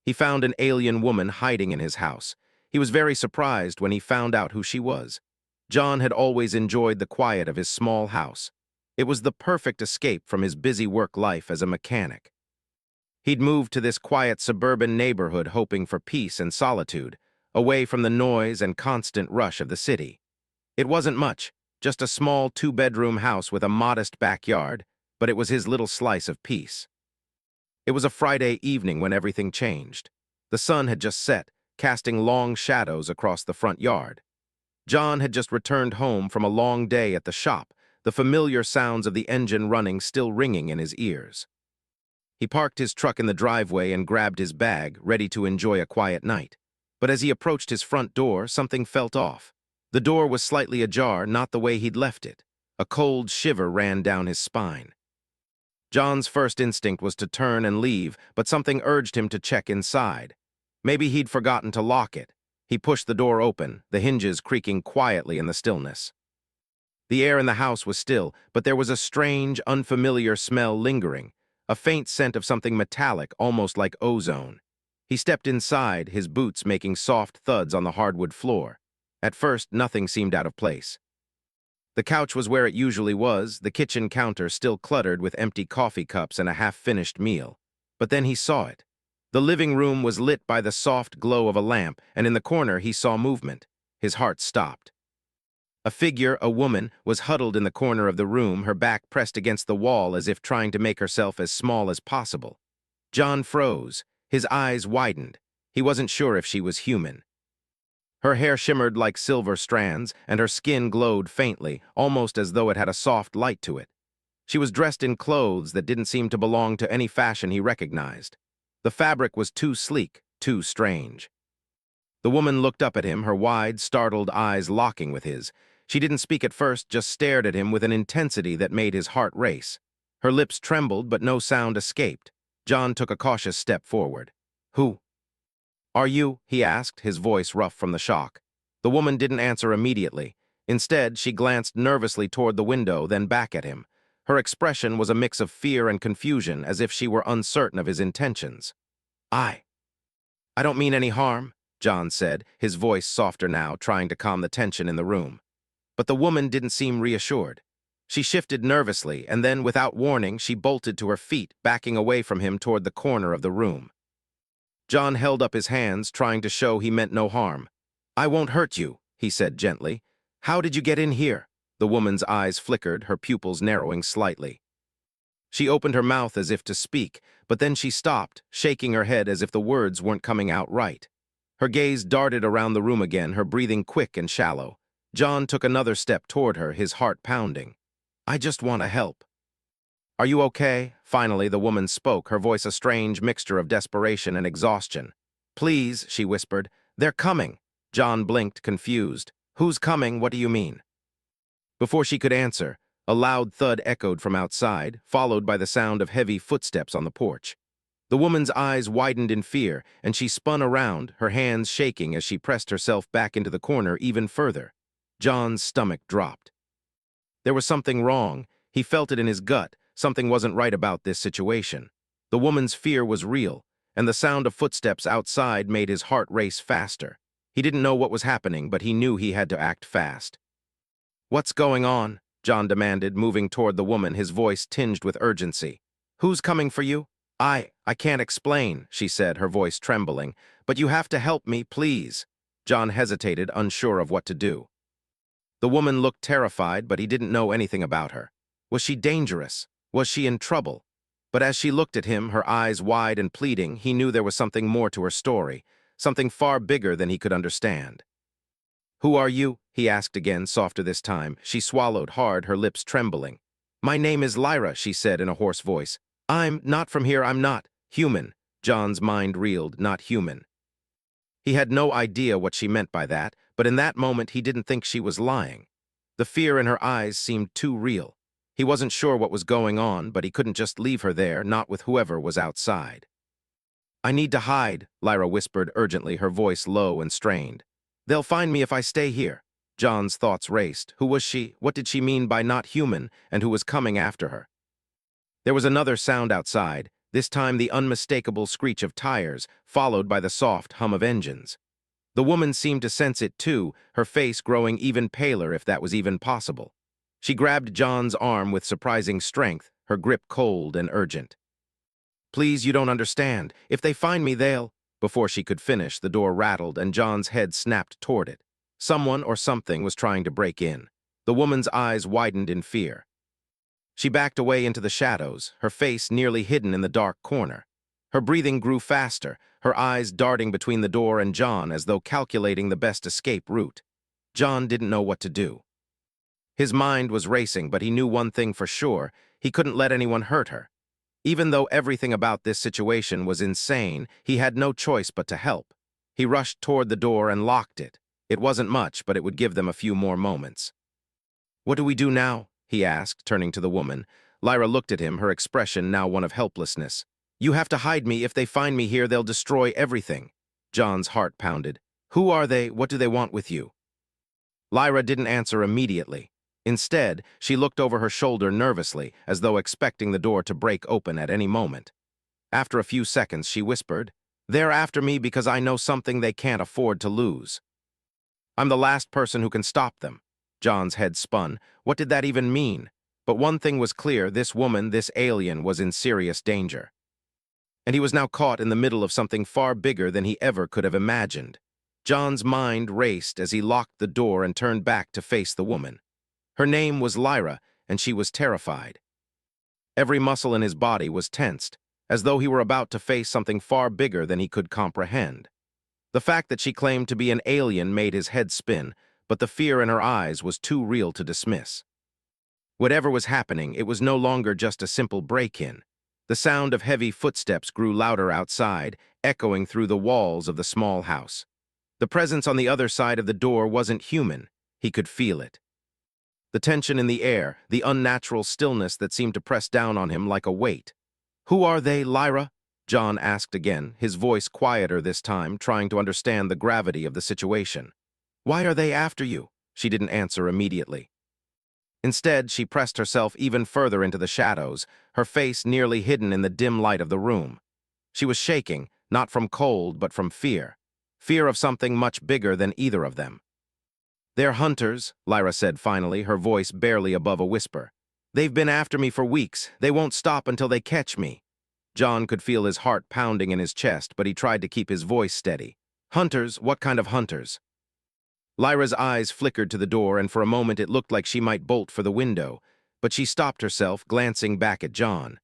He found an alien woman hiding in his house. He was very surprised when he found out who she was. John had always enjoyed the quiet of his small house. It was the perfect escape from his busy work life as a mechanic. He'd moved to this quiet suburban neighborhood hoping for peace and solitude, away from the noise and constant rush of the city. It wasn't much, just a small two-bedroom house with a modest backyard, but it was his little slice of peace. It was a Friday evening when everything changed. The sun had just set, casting long shadows across the front yard. John had just returned home from a long day at the shop, the familiar sounds of the engine running still ringing in his ears. He parked his truck in the driveway and grabbed his bag, ready to enjoy a quiet night. But as he approached his front door, something felt off. The door was slightly ajar, not the way he'd left it. A cold shiver ran down his spine. John's first instinct was to turn and leave, but something urged him to check inside. Maybe he'd forgotten to lock it. He pushed the door open, the hinges creaking quietly in the stillness. The air in the house was still, but there was a strange, unfamiliar smell lingering, a faint scent of something metallic, almost like ozone. He stepped inside, his boots making soft thuds on the hardwood floor. At first, nothing seemed out of place. The couch was where it usually was, the kitchen counter still cluttered with empty coffee cups and a half-finished meal. But then he saw it. The living room was lit by the soft glow of a lamp, and in the corner he saw movement. His heart stopped. A figure, a woman, was huddled in the corner of the room, her back pressed against the wall as if trying to make herself as small as possible. John froze. His eyes widened. He wasn't sure if she was human. Her hair shimmered like silver strands, and her skin glowed faintly, almost as though it had a soft light to it. She was dressed in clothes that didn't seem to belong to any fashion he recognized. The fabric was too sleek, too strange. The woman looked up at him, her wide, startled eyes locking with his. She didn't speak at first, just stared at him with an intensity that made his heart race. Her lips trembled, but no sound escaped. John took a cautious step forward. "Who are you?" he asked, his voice rough from the shock. The woman didn't answer immediately. Instead, she glanced nervously toward the window, then back at him. Her expression was a mix of fear and confusion, as if she were uncertain of his intentions. I don't mean any harm," John said, his voice softer now, trying to calm the tension in the room. But the woman didn't seem reassured. She shifted nervously, and then, without warning, she bolted to her feet, backing away from him toward the corner of the room. John held up his hands, trying to show he meant no harm. "I won't hurt you," he said gently. "How did you get in here?" The woman's eyes flickered, her pupils narrowing slightly. She opened her mouth as if to speak, but then she stopped, shaking her head as if the words weren't coming out right. Her gaze darted around the room again, her breathing quick and shallow. John took another step toward her, his heart pounding. "I just want to help." "Are you okay?" Finally, the woman spoke, her voice a strange mixture of desperation and exhaustion. "Please," she whispered. "They're coming." John blinked, confused. "Who's coming? What do you mean?" Before she could answer, a loud thud echoed from outside, followed by the sound of heavy footsteps on the porch. The woman's eyes widened in fear, and she spun around, her hands shaking as she pressed herself back into the corner even further. John's stomach dropped. There was something wrong. He felt it in his gut. Something wasn't right about this situation. The woman's fear was real, and the sound of footsteps outside made his heart race faster. He didn't know what was happening, but he knew he had to act fast. "What's going on?" John demanded, moving toward the woman, his voice tinged with urgency. "Who's coming for you?" I can't explain," she said, her voice trembling. "But you have to help me, please." John hesitated, unsure of what to do. The woman looked terrified, but he didn't know anything about her. Was she dangerous? Was she in trouble? But as she looked at him, her eyes wide and pleading, he knew there was something more to her story, something far bigger than he could understand. "Who are you?" he asked again, softer this time. She swallowed hard, her lips trembling. "My name is Lyra," she said in a hoarse voice. "I'm not from here, I'm not human." John's mind reeled, not human. He had no idea what she meant by that, but in that moment he didn't think she was lying. The fear in her eyes seemed too real. He wasn't sure what was going on, but he couldn't just leave her there, not with whoever was outside. "I need to hide," Lyra whispered urgently, her voice low and strained. "They'll find me if I stay here." John's thoughts raced. Who was she? What did she mean by not human, and who was coming after her? There was another sound outside, this time the unmistakable screech of tires, followed by the soft hum of engines. The woman seemed to sense it too, her face growing even paler if that was even possible. She grabbed John's arm with surprising strength, her grip cold and urgent. "Please, you don't understand. If they find me, they'll—" Before she could finish, the door rattled and John's head snapped toward it. Someone or something was trying to break in. The woman's eyes widened in fear. She backed away into the shadows, her face nearly hidden in the dark corner. Her breathing grew faster, her eyes darting between the door and John as though calculating the best escape route. John didn't know what to do. His mind was racing, but he knew one thing for sure: he couldn't let anyone hurt her. Even though everything about this situation was insane, he had no choice but to help. He rushed toward the door and locked it. It wasn't much, but it would give them a few more moments. "What do we do now?" he asked, turning to the woman. Lyra looked at him, her expression now one of helplessness. "You have to hide me. If they find me here, they'll destroy everything." John's heart pounded. "Who are they? What do they want with you?" Lyra didn't answer immediately. Instead, she looked over her shoulder nervously, as though expecting the door to break open at any moment. After a few seconds, she whispered, "They're after me because I know something they can't afford to lose. I'm the last person who can stop them." John's head spun. What did that even mean? But one thing was clear: this woman, this alien, was in serious danger. And he was now caught in the middle of something far bigger than he ever could have imagined. John's mind raced as he locked the door and turned back to face the woman. Her name was Lyra, and she was terrified. Every muscle in his body was tensed, as though he were about to face something far bigger than he could comprehend. The fact that she claimed to be an alien made his head spin, but the fear in her eyes was too real to dismiss. Whatever was happening, it was no longer just a simple break-in. The sound of heavy footsteps grew louder outside, echoing through the walls of the small house. The presence on the other side of the door wasn't human. He could feel it. The tension in the air, the unnatural stillness that seemed to press down on him like a weight. "Who are they, Lyra?" John asked again, his voice quieter this time, trying to understand the gravity of the situation. "Why are they after you?" She didn't answer immediately. Instead, she pressed herself even further into the shadows, her face nearly hidden in the dim light of the room. She was shaking, not from cold, but from fear. Fear of something much bigger than either of them. "They're hunters," Lyra said finally, her voice barely above a whisper. "They've been after me for weeks. They won't stop until they catch me." John could feel his heart pounding in his chest, but he tried to keep his voice steady. "Hunters? What kind of hunters?" Lyra's eyes flickered to the door, and for a moment it looked like she might bolt for the window, but she stopped herself, glancing back at John.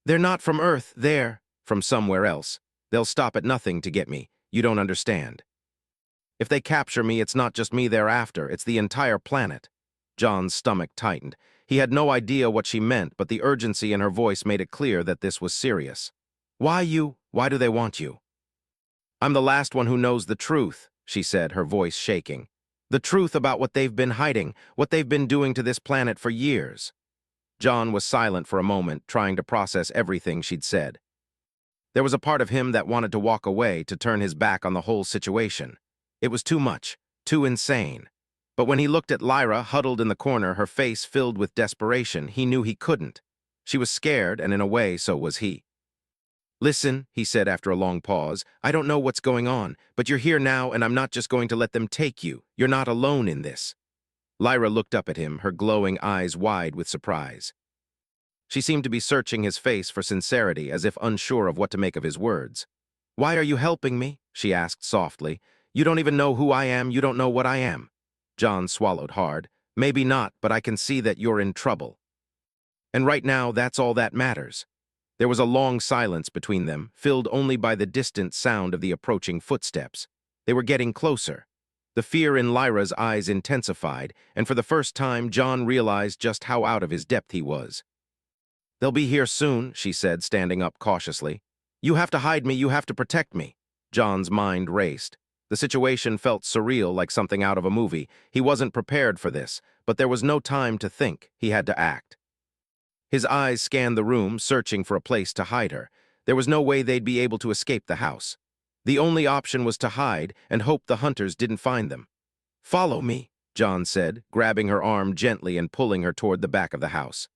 "They're not from Earth, they're from somewhere else. They'll stop at nothing to get me. You don't understand. If they capture me, it's not just me they're after, it's the entire planet." John's stomach tightened. He had no idea what she meant, but the urgency in her voice made it clear that this was serious. "Why you? Why do they want you?" "I'm the last one who knows the truth," she said, her voice shaking. "The truth about what they've been hiding, what they've been doing to this planet for years." John was silent for a moment, trying to process everything she'd said. There was a part of him that wanted to walk away, to turn his back on the whole situation. It was too much, too insane. But when he looked at Lyra, huddled in the corner, her face filled with desperation, he knew he couldn't. She was scared, and in a way, so was he. "Listen," he said after a long pause, "I don't know what's going on, but you're here now, and I'm not just going to let them take you. You're not alone in this." Lyra looked up at him, her glowing eyes wide with surprise. She seemed to be searching his face for sincerity, as if unsure of what to make of his words. "Why are you helping me?" she asked softly. "You don't even know who I am, you don't know what I am." John swallowed hard. "Maybe not, but I can see that you're in trouble. And right now, that's all that matters." There was a long silence between them, filled only by the distant sound of the approaching footsteps. They were getting closer. The fear in Lyra's eyes intensified, and for the first time, John realized just how out of his depth he was. "They'll be here soon," she said, standing up cautiously. "You have to hide me, you have to protect me." John's mind raced. The situation felt surreal, like something out of a movie. He wasn't prepared for this, but there was no time to think. He had to act. His eyes scanned the room, searching for a place to hide her. There was no way they'd be able to escape the house. The only option was to hide and hope the hunters didn't find them. "Follow me," John said, grabbing her arm gently and pulling her toward the back of the house.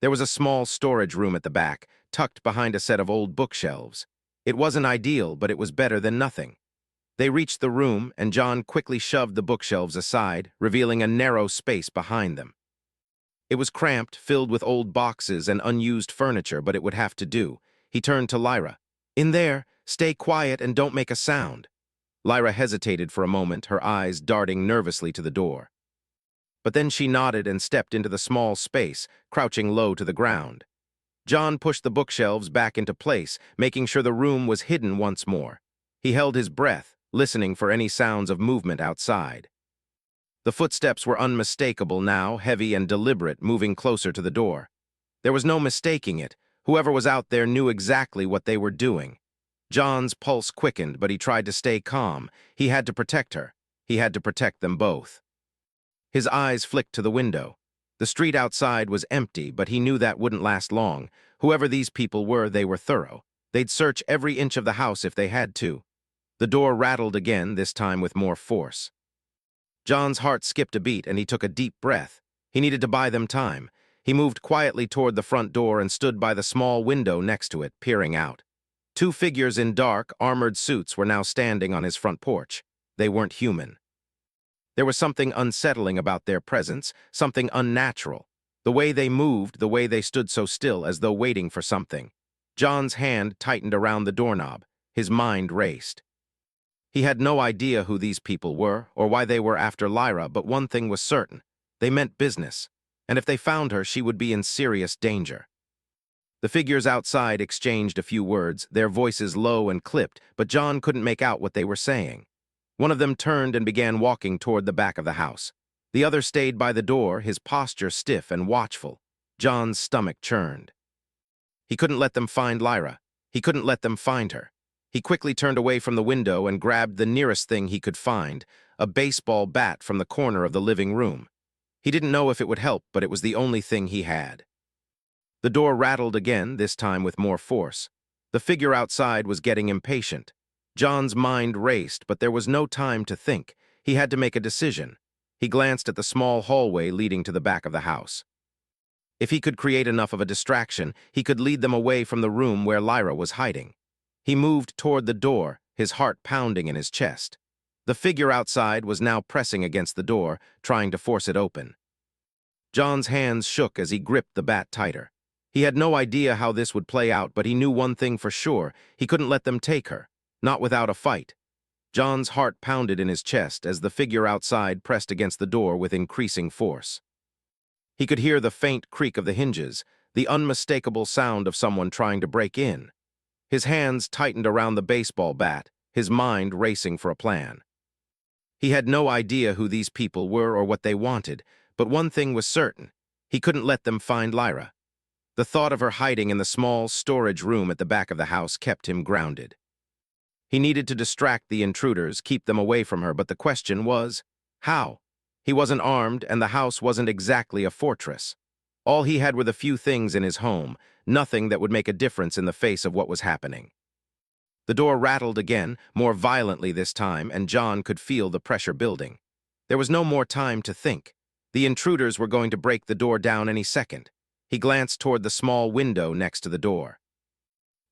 There was a small storage room at the back, tucked behind a set of old bookshelves. It wasn't ideal, but it was better than nothing. They reached the room, and John quickly shoved the bookshelves aside, revealing a narrow space behind them. It was cramped, filled with old boxes and unused furniture, but it would have to do. He turned to Lyra. "In there, stay quiet and don't make a sound." Lyra hesitated for a moment, her eyes darting nervously to the door. But then she nodded and stepped into the small space, crouching low to the ground. John pushed the bookshelves back into place, making sure the room was hidden once more. He held his breath, listening for any sounds of movement outside. The footsteps were unmistakable now, heavy and deliberate, moving closer to the door. There was no mistaking it. Whoever was out there knew exactly what they were doing. John's pulse quickened, but he tried to stay calm. He had to protect her. He had to protect them both. His eyes flicked to the window. The street outside was empty, but he knew that wouldn't last long. Whoever these people were, they were thorough. They'd search every inch of the house if they had to. The door rattled again, this time with more force. John's heart skipped a beat, and he took a deep breath. He needed to buy them time. He moved quietly toward the front door and stood by the small window next to it, peering out. Two figures in dark, armored suits were now standing on his front porch. They weren't human. There was something unsettling about their presence, something unnatural. The way they moved, the way they stood so still, as though waiting for something. John's hand tightened around the doorknob. His mind raced. He had no idea who these people were or why they were after Lyra, but one thing was certain. They meant business, and if they found her, she would be in serious danger. The figures outside exchanged a few words, their voices low and clipped, but John couldn't make out what they were saying. One of them turned and began walking toward the back of the house. The other stayed by the door, his posture stiff and watchful. John's stomach churned. He couldn't let them find Lyra. He couldn't let them find her. He quickly turned away from the window and grabbed the nearest thing he could find, a baseball bat from the corner of the living room. He didn't know if it would help, but it was the only thing he had. The door rattled again, this time with more force. The figure outside was getting impatient. John's mind raced, but there was no time to think. He had to make a decision. He glanced at the small hallway leading to the back of the house. If he could create enough of a distraction, he could lead them away from the room where Lyra was hiding. He moved toward the door, his heart pounding in his chest. The figure outside was now pressing against the door, trying to force it open. John's hands shook as he gripped the bat tighter. He had no idea how this would play out, but he knew one thing for sure. He couldn't let them take her, not without a fight. John's heart pounded in his chest as the figure outside pressed against the door with increasing force. He could hear the faint creak of the hinges, the unmistakable sound of someone trying to break in. His hands tightened around the baseball bat, his mind racing for a plan. He had no idea who these people were or what they wanted, but one thing was certain. He couldn't let them find Lyra. The thought of her hiding in the small storage room at the back of the house kept him grounded. He needed to distract the intruders, keep them away from her, but the question was, how? He wasn't armed, and the house wasn't exactly a fortress. All he had were the few things in his home, nothing that would make a difference in the face of what was happening. The door rattled again, more violently this time, and John could feel the pressure building. There was no more time to think. The intruders were going to break the door down any second. He glanced toward the small window next to the door.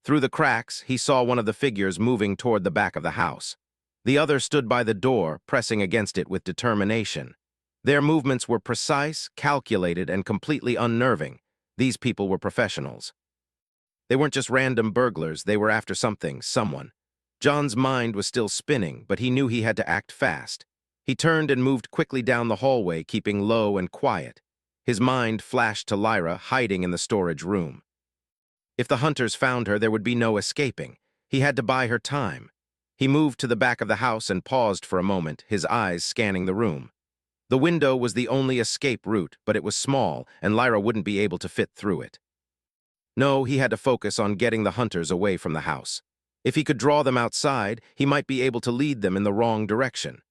Through the cracks, he saw one of the figures moving toward the back of the house. The other stood by the door, pressing against it with determination. Their movements were precise, calculated, and completely unnerving. These people were professionals. They weren't just random burglars, they were after something, someone. John's mind was still spinning, but he knew he had to act fast. He turned and moved quickly down the hallway, keeping low and quiet. His mind flashed to Lyra, hiding in the storage room. If the hunters found her, there would be no escaping. He had to buy her time. He moved to the back of the house and paused for a moment, his eyes scanning the room. The window was the only escape route, but it was small, and Lyra wouldn't be able to fit through it. No, he had to focus on getting the hunters away from the house. If he could draw them outside, he might be able to lead them in the wrong direction.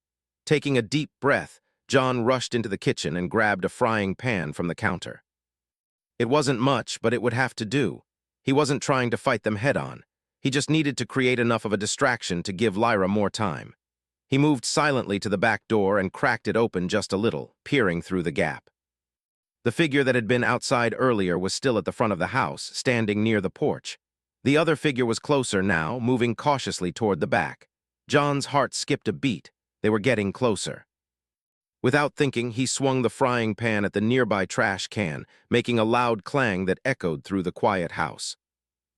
Taking a deep breath, John rushed into the kitchen and grabbed a frying pan from the counter. It wasn't much, but it would have to do. He wasn't trying to fight them head-on. He just needed to create enough of a distraction to give Lyra more time. He moved silently to the back door and cracked it open just a little, peering through the gap. The figure that had been outside earlier was still at the front of the house, standing near the porch. The other figure was closer now, moving cautiously toward the back. John's heart skipped a beat. They were getting closer. Without thinking, he swung the frying pan at the nearby trash can, making a loud clang that echoed through the quiet house.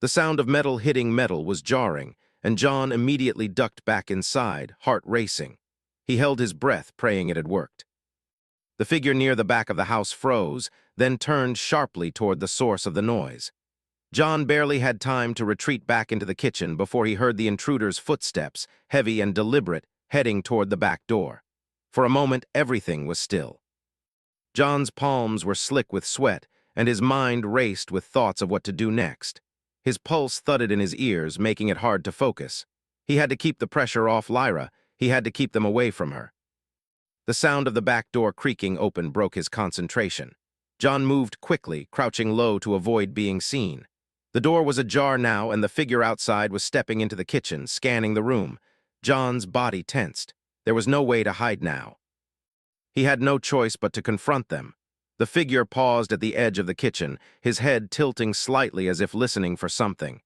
The sound of metal hitting metal was jarring, and John immediately ducked back inside, heart racing. He held his breath, praying it had worked. The figure near the back of the house froze, then turned sharply toward the source of the noise. John barely had time to retreat back into the kitchen before he heard the intruder's footsteps, heavy and deliberate, heading toward the back door. For a moment, everything was still. John's palms were slick with sweat, and his mind raced with thoughts of what to do next. His pulse thudded in his ears, making it hard to focus. He had to keep the pressure off Lyra. He had to keep them away from her. The sound of the back door creaking open broke his concentration. John moved quickly, crouching low to avoid being seen. The door was ajar now, and the figure outside was stepping into the kitchen, scanning the room. John's body tensed. There was no way to hide now. He had no choice but to confront them. The figure paused at the edge of the kitchen, his head tilting slightly as if listening for something.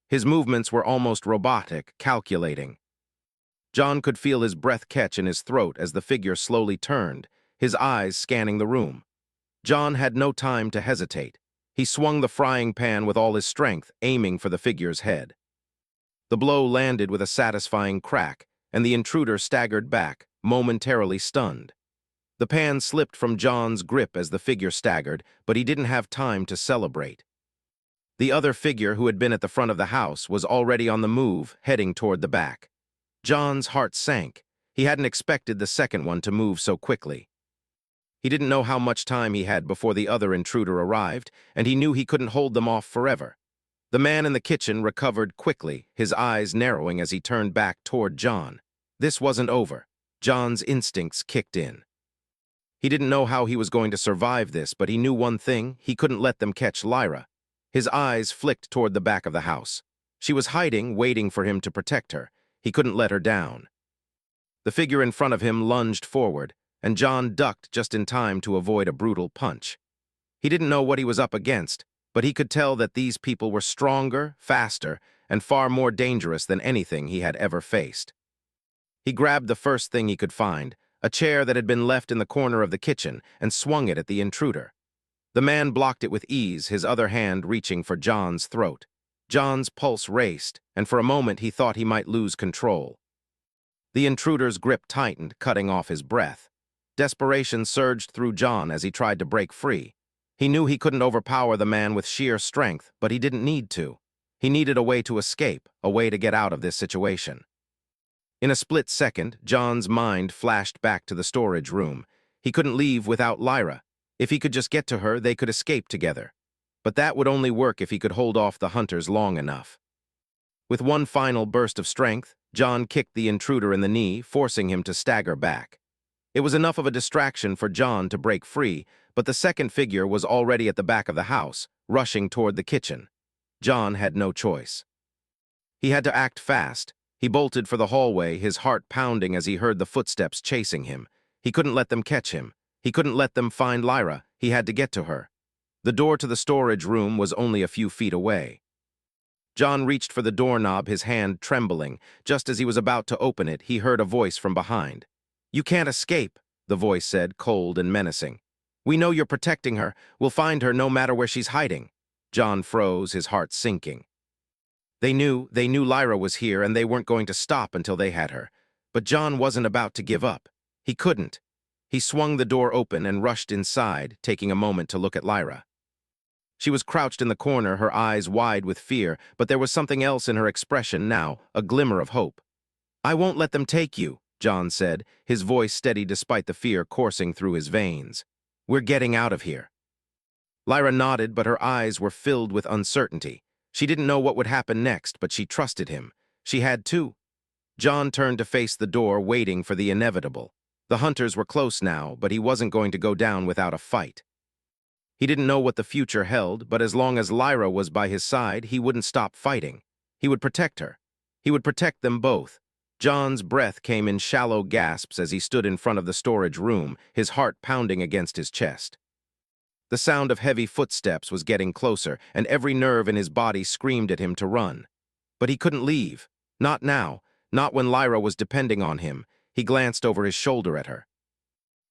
His movements were almost robotic, calculating. John could feel his breath catch in his throat as the figure slowly turned, his eyes scanning the room. John had no time to hesitate. He swung the frying pan with all his strength, aiming for the figure's head. The blow landed with a satisfying crack, and the intruder staggered back, momentarily stunned. The pan slipped from John's grip as the figure staggered, but he didn't have time to celebrate. The other figure, who had been at the front of the house, was already on the move, heading toward the back. John's heart sank. He hadn't expected the second one to move so quickly. He didn't know how much time he had before the other intruder arrived, and he knew he couldn't hold them off forever. The man in the kitchen recovered quickly, his eyes narrowing as he turned back toward John. This wasn't over. John's instincts kicked in. He didn't know how he was going to survive this, but he knew one thing: he couldn't let them catch Lyra. His eyes flicked toward the back of the house. She was hiding, waiting for him to protect her. He couldn't let her down. The figure in front of him lunged forward, and John ducked just in time to avoid a brutal punch. He didn't know what he was up against, but he could tell that these people were stronger, faster, and far more dangerous than anything he had ever faced. He grabbed the first thing he could find, a chair that had been left in the corner of the kitchen, and swung it at the intruder. The man blocked it with ease, his other hand reaching for John's throat. John's pulse raced, and for a moment he thought he might lose control. The intruder's grip tightened, cutting off his breath. Desperation surged through John as he tried to break free. He knew he couldn't overpower the man with sheer strength, but he didn't need to. He needed a way to escape, a way to get out of this situation. In a split second, John's mind flashed back to the storage room. He couldn't leave without Lyra. If he could just get to her, they could escape together. But that would only work if he could hold off the hunters long enough. With one final burst of strength, John kicked the intruder in the knee, forcing him to stagger back. It was enough of a distraction for John to break free, but the second figure was already at the back of the house, rushing toward the kitchen. John had no choice. He had to act fast. He bolted for the hallway, his heart pounding as he heard the footsteps chasing him. He couldn't let them catch him. He couldn't let them find Lyra. He had to get to her. The door to the storage room was only a few feet away. John reached for the doorknob, his hand trembling. Just as he was about to open it, he heard a voice from behind. "You can't escape," the voice said, cold and menacing. "We know you're protecting her. We'll find her no matter where she's hiding." John froze, his heart sinking. They knew Lyra was here, and they weren't going to stop until they had her. But John wasn't about to give up. He couldn't. He swung the door open and rushed inside, taking a moment to look at Lyra. She was crouched in the corner, her eyes wide with fear, but there was something else in her expression now, a glimmer of hope. "I won't let them take you," John said, his voice steady despite the fear coursing through his veins. "We're getting out of here." Lyra nodded, but her eyes were filled with uncertainty. She didn't know what would happen next, but she trusted him. She had too. John turned to face the door, waiting for the inevitable. The hunters were close now, but he wasn't going to go down without a fight. He didn't know what the future held, but as long as Lyra was by his side, he wouldn't stop fighting. He would protect her. He would protect them both. John's breath came in shallow gasps as he stood in front of the storage room, his heart pounding against his chest. The sound of heavy footsteps was getting closer, and every nerve in his body screamed at him to run. But he couldn't leave. Not now. Not when Lyra was depending on him. He glanced over his shoulder at her.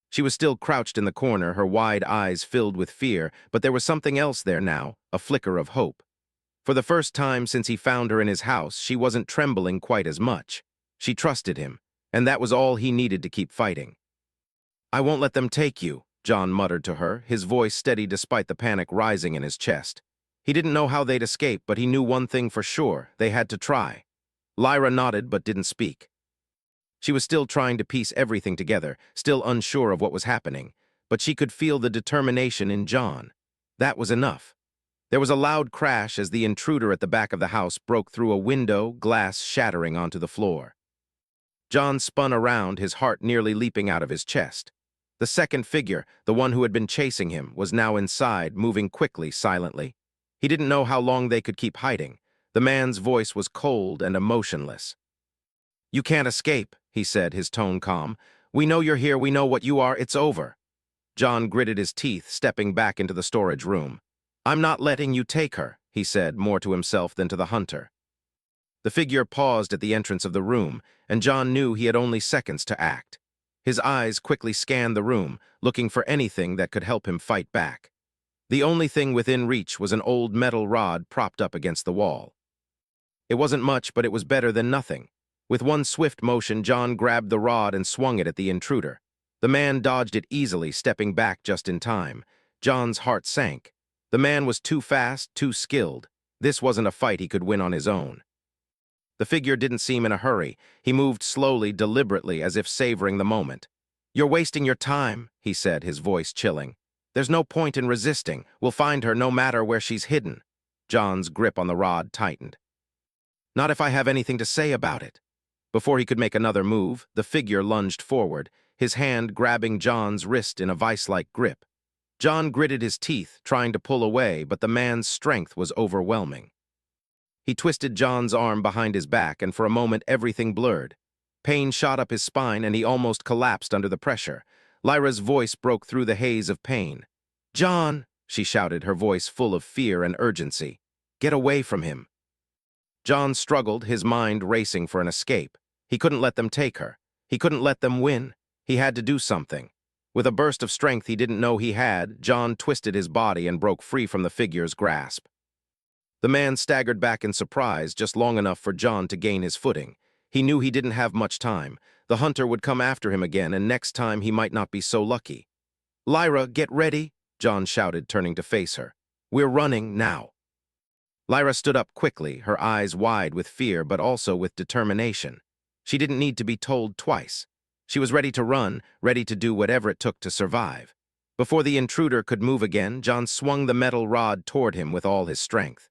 She was still crouched in the corner, her wide eyes filled with fear, but there was something else there now, a flicker of hope. For the first time since he found her in his house, she wasn't trembling quite as much. She trusted him, and that was all he needed to keep fighting. "I won't let them take you," John muttered to her, his voice steady despite the panic rising in his chest. He didn't know how they'd escape, but he knew one thing for sure: they had to try. Lyra nodded but didn't speak. She was still trying to piece everything together, still unsure of what was happening, but she could feel the determination in John. That was enough. There was a loud crash as the intruder at the back of the house broke through a window, glass shattering onto the floor. John spun around, his heart nearly leaping out of his chest. The second figure, the one who had been chasing him, was now inside, moving quickly, silently. He didn't know how long they could keep hiding. The man's voice was cold and emotionless. "You can't escape," he said, his tone calm. "We know you're here, we know what you are, it's over." John gritted his teeth, stepping back into the storage room. "I'm not letting you take her," he said, more to himself than to the hunter. The figure paused at the entrance of the room, and John knew he had only seconds to act. His eyes quickly scanned the room, looking for anything that could help him fight back. The only thing within reach was an old metal rod propped up against the wall. It wasn't much, but it was better than nothing. With one swift motion, John grabbed the rod and swung it at the intruder. The man dodged it easily, stepping back just in time. John's heart sank. The man was too fast, too skilled. This wasn't a fight he could win on his own. The figure didn't seem in a hurry. He moved slowly, deliberately, as if savoring the moment. "You're wasting your time," he said, his voice chilling. "There's no point in resisting. We'll find her no matter where she's hidden." John's grip on the rod tightened. "Not if I have anything to say about it." Before he could make another move, the figure lunged forward, his hand grabbing John's wrist in a vice-like grip. John gritted his teeth, trying to pull away, but the man's strength was overwhelming. He twisted John's arm behind his back, and for a moment everything blurred. Pain shot up his spine, and he almost collapsed under the pressure. Lyra's voice broke through the haze of pain. "John," she shouted, her voice full of fear and urgency. "Get away from him." John struggled, his mind racing for an escape. He couldn't let them take her. He couldn't let them win. He had to do something. With a burst of strength he didn't know he had, John twisted his body and broke free from the figure's grasp. The man staggered back in surprise, just long enough for John to gain his footing. He knew he didn't have much time. The hunter would come after him again, and next time he might not be so lucky. "Lyra, get ready," John shouted, turning to face her. "We're running now." Lyra stood up quickly, her eyes wide with fear but also with determination. She didn't need to be told twice. She was ready to run, ready to do whatever it took to survive. Before the intruder could move again, John swung the metal rod toward him with all his strength.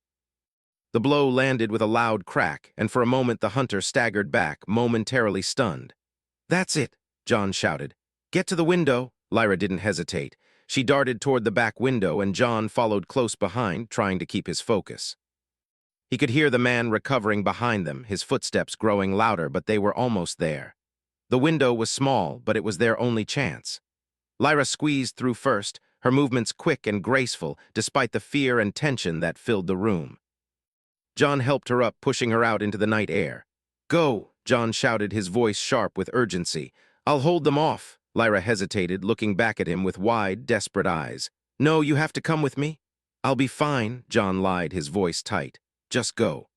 The blow landed with a loud crack, and for a moment the hunter staggered back, momentarily stunned. "That's it," John shouted. "Get to the window." Lyra didn't hesitate. She darted toward the back window, and John followed close behind, trying to keep his focus. He could hear the man recovering behind them, his footsteps growing louder, but they were almost there. The window was small, but it was their only chance. Lyra squeezed through first, her movements quick and graceful, despite the fear and tension that filled the room. John helped her up, pushing her out into the night air. "Go," John shouted, his voice sharp with urgency. "I'll hold them off." Lyra hesitated, looking back at him with wide, desperate eyes. "No, you have to come with me." "I'll be fine," John lied, his voice tight. "Just go."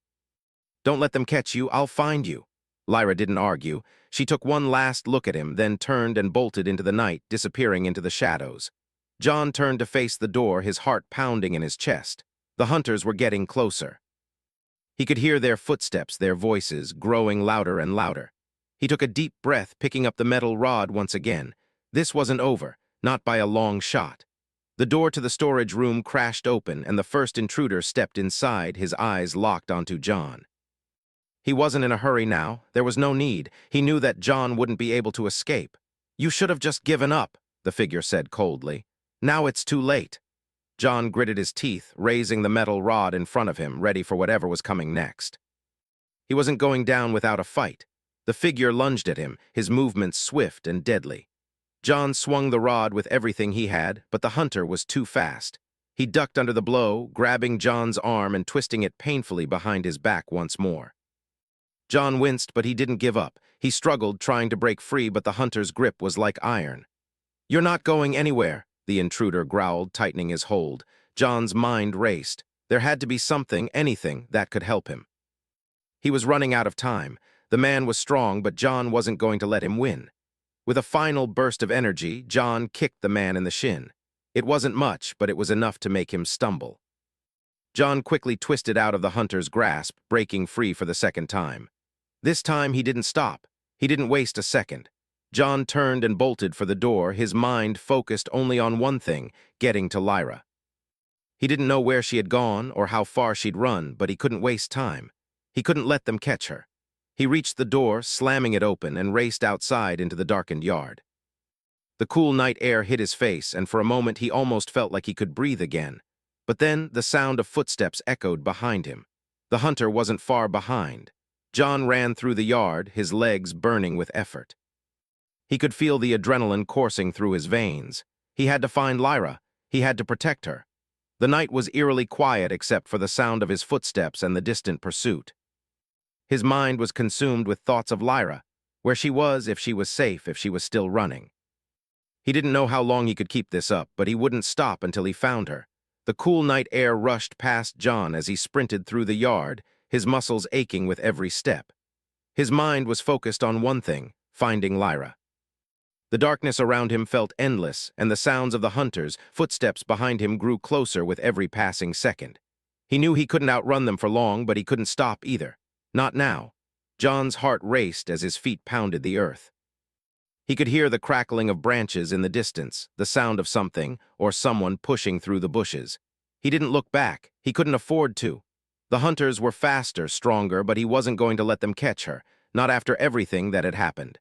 "Don't let them catch you, I'll find you." Lyra didn't argue. She took one last look at him, then turned and bolted into the night, disappearing into the shadows. John turned to face the door, his heart pounding in his chest. The hunters were getting closer. He could hear their footsteps, their voices, growing louder and louder. He took a deep breath, picking up the metal rod once again. This wasn't over, not by a long shot. The door to the storage room crashed open, and the first intruder stepped inside, his eyes locked onto John. He wasn't in a hurry now. There was no need. He knew that John wouldn't be able to escape. "You should have just given up," the figure said coldly. "Now it's too late." John gritted his teeth, raising the metal rod in front of him, ready for whatever was coming next. He wasn't going down without a fight. The figure lunged at him, his movements swift and deadly. John swung the rod with everything he had, but the hunter was too fast. He ducked under the blow, grabbing John's arm and twisting it painfully behind his back once more. John winced, but he didn't give up. He struggled, trying to break free, but the hunter's grip was like iron. "You're not going anywhere," the intruder growled, tightening his hold. John's mind raced. There had to be something, anything, that could help him. He was running out of time. The man was strong, but John wasn't going to let him win. With a final burst of energy, John kicked the man in the shin. It wasn't much, but it was enough to make him stumble. John quickly twisted out of the hunter's grasp, breaking free for the second time. This time he didn't stop. He didn't waste a second. John turned and bolted for the door, his mind focused only on one thing, getting to Lyra. He didn't know where she had gone or how far she'd run, but he couldn't waste time. He couldn't let them catch her. He reached the door, slamming it open, and raced outside into the darkened yard. The cool night air hit his face, and for a moment he almost felt like he could breathe again. But then the sound of footsteps echoed behind him. The hunter wasn't far behind. John ran through the yard, his legs burning with effort. He could feel the adrenaline coursing through his veins. He had to find Lyra. He had to protect her. The night was eerily quiet except for the sound of his footsteps and the distant pursuit. His mind was consumed with thoughts of Lyra, where she was, if she was safe, if she was still running. He didn't know how long he could keep this up, but he wouldn't stop until he found her. The cool night air rushed past John as he sprinted through the yard, his muscles aching with every step. His mind was focused on one thing, finding Lyra. The darkness around him felt endless, and the sounds of the hunters' footsteps behind him grew closer with every passing second. He knew he couldn't outrun them for long, but he couldn't stop either. Not now. John's heart raced as his feet pounded the earth. He could hear the crackling of branches in the distance, the sound of something or someone pushing through the bushes. He didn't look back. He couldn't afford to. The hunters were faster, stronger, but he wasn't going to let them catch her, not after everything that had happened.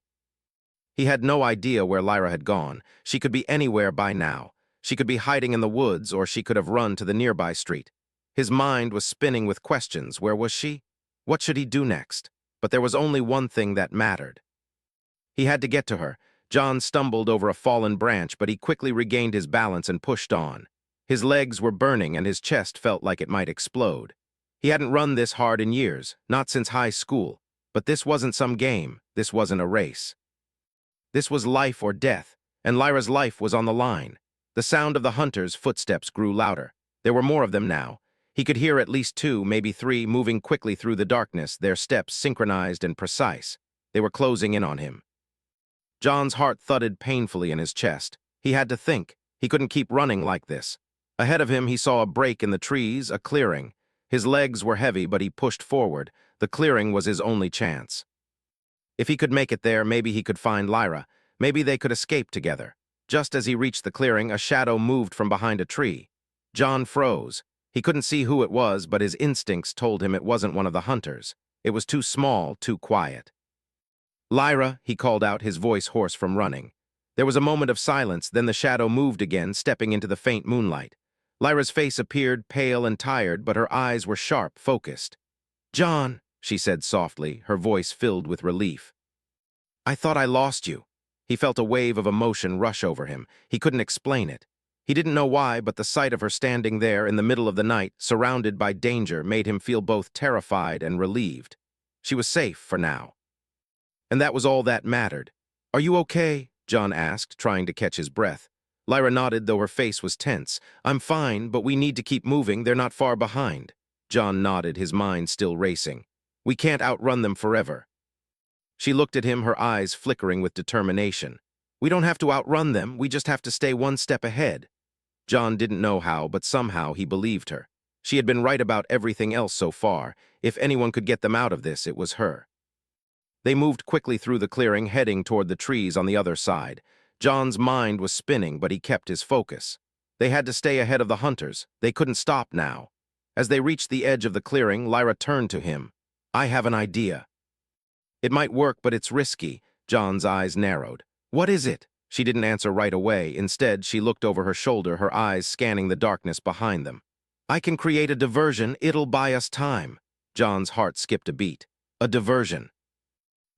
He had no idea where Lyra had gone. She could be anywhere by now. She could be hiding in the woods, or she could have run to the nearby street. His mind was spinning with questions. Where was she? What should he do next? But there was only one thing that mattered. He had to get to her. John stumbled over a fallen branch, but he quickly regained his balance and pushed on. His legs were burning and his chest felt like it might explode. He hadn't run this hard in years, not since high school. But this wasn't some game. This wasn't a race. This was life or death, and Lyra's life was on the line. The sound of the hunters' footsteps grew louder. There were more of them now. He could hear at least 2, maybe 3, moving quickly through the darkness, their steps synchronized and precise. They were closing in on him. John's heart thudded painfully in his chest. He had to think. He couldn't keep running like this. Ahead of him, he saw a break in the trees, a clearing. His legs were heavy, but he pushed forward. The clearing was his only chance. If he could make it there, maybe he could find Lyra. Maybe they could escape together. Just as he reached the clearing, a shadow moved from behind a tree. John froze. He couldn't see who it was, but his instincts told him it wasn't one of the hunters. It was too small, too quiet. "Lyra," he called out, his voice hoarse from running. There was a moment of silence, then the shadow moved again, stepping into the faint moonlight. Lyra's face appeared pale and tired, but her eyes were sharp, focused. "John," she said softly, her voice filled with relief. "I thought I lost you." He felt a wave of emotion rush over him. He couldn't explain it. He didn't know why, but the sight of her standing there in the middle of the night, surrounded by danger, made him feel both terrified and relieved. She was safe for now. And that was all that mattered. "Are you okay?" John asked, trying to catch his breath. Lyra nodded, though her face was tense. "I'm fine, but we need to keep moving. They're not far behind." John nodded, his mind still racing. "We can't outrun them forever." She looked at him, her eyes flickering with determination. "We don't have to outrun them. We just have to stay one step ahead." John didn't know how, but somehow he believed her. She had been right about everything else so far. If anyone could get them out of this, it was her. They moved quickly through the clearing, heading toward the trees on the other side. John's mind was spinning, but he kept his focus. They had to stay ahead of the hunters. They couldn't stop now. As they reached the edge of the clearing, Lyra turned to him. "I have an idea." "It might work, but it's risky." John's eyes narrowed. "What is it?" She didn't answer right away. Instead, she looked over her shoulder, her eyes scanning the darkness behind them. "I can create a diversion. It'll buy us time." John's heart skipped a beat. "A diversion?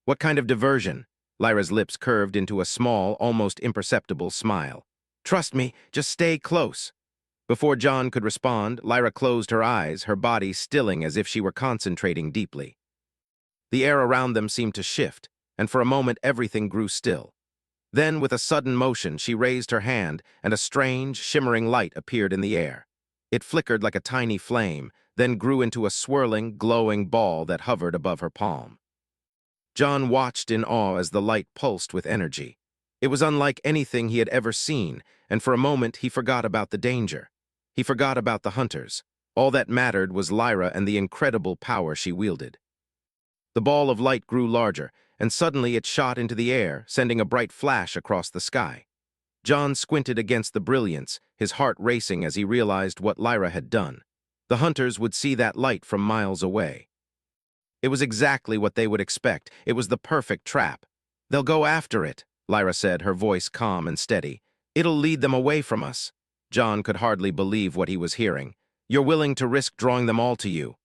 What kind of diversion?" Lyra's lips curved into a small, almost imperceptible smile. "Trust me, just stay close." Before John could respond, Lyra closed her eyes, her body stilling as if she were concentrating deeply. The air around them seemed to shift, and for a moment everything grew still. Then, with a sudden motion, she raised her hand, and a strange, shimmering light appeared in the air. It flickered like a tiny flame, then grew into a swirling, glowing ball that hovered above her palm. John watched in awe as the light pulsed with energy. It was unlike anything he had ever seen, and for a moment he forgot about the danger. He forgot about the hunters. All that mattered was Lyra and the incredible power she wielded. The ball of light grew larger, and suddenly it shot into the air, sending a bright flash across the sky. John squinted against the brilliance, his heart racing as he realized what Lyra had done. The hunters would see that light from miles away. It was exactly what they would expect. It was the perfect trap. "They'll go after it," Lyra said, her voice calm and steady. "It'll lead them away from us." John could hardly believe what he was hearing. "You're willing to risk drawing them all to you?"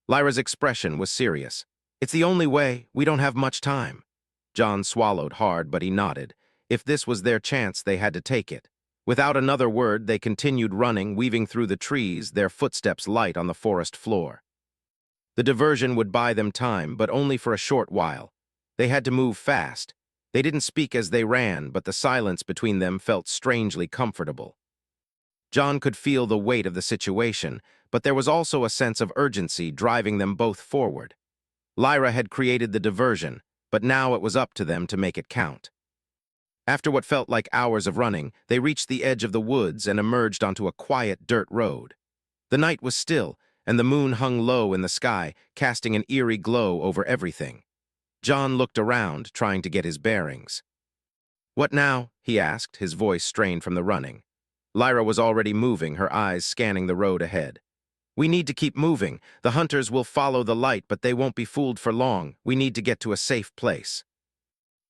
Lyra's expression was serious. "It's the only way. We don't have much time." John swallowed hard, but he nodded. If this was their chance, they had to take it. Without another word, they continued running, weaving through the trees, their footsteps light on the forest floor. The diversion would buy them time, but only for a short while. They had to move fast. They didn't speak as they ran, but the silence between them felt strangely comfortable. John could feel the weight of the situation, but there was also a sense of urgency driving them both forward. Lyra had created the diversion, but now it was up to them to make it count. After what felt like hours of running, they reached the edge of the woods and emerged onto a quiet dirt road. The night was still, and the moon hung low in the sky, casting an eerie glow over everything. John looked around, trying to get his bearings. "What now?" he asked, his voice strained from the running. Lyra was already moving, her eyes scanning the road ahead. "We need to keep moving. The hunters will follow the light, but they won't be fooled for long. We need to get to a safe place."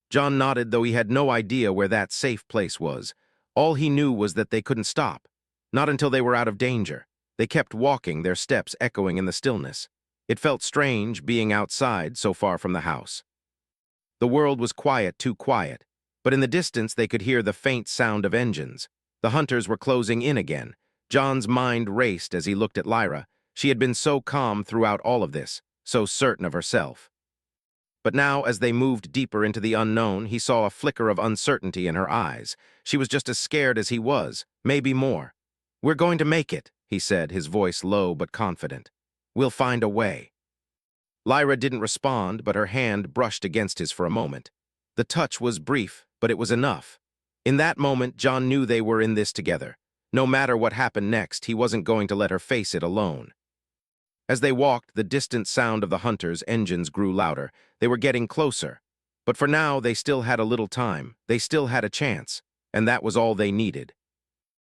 John nodded, though he had no idea where that safe place was. All he knew was that they couldn't stop. Not until they were out of danger. They kept walking, their steps echoing in the stillness. It felt strange being outside so far from the house. The world was quiet, too quiet, but in the distance they could hear the faint sound of engines. The hunters were closing in again. John's mind raced as he looked at Lyra. She had been so calm throughout all of this, so certain of herself. But now, as they moved deeper into the unknown, he saw a flicker of uncertainty in her eyes. She was just as scared as he was, maybe more. "We're going to make it," he said, his voice low but confident. "We'll find a way." Lyra didn't respond, but her hand brushed against his for a moment. The touch was brief, but it was enough. In that moment, John knew they were in this together. No matter what happened next, he wasn't going to let her face it alone. As they walked, the distant sound of the hunters' engines grew louder. They were getting closer. But for now, they still had a little time. They still had a chance. And that was all they needed.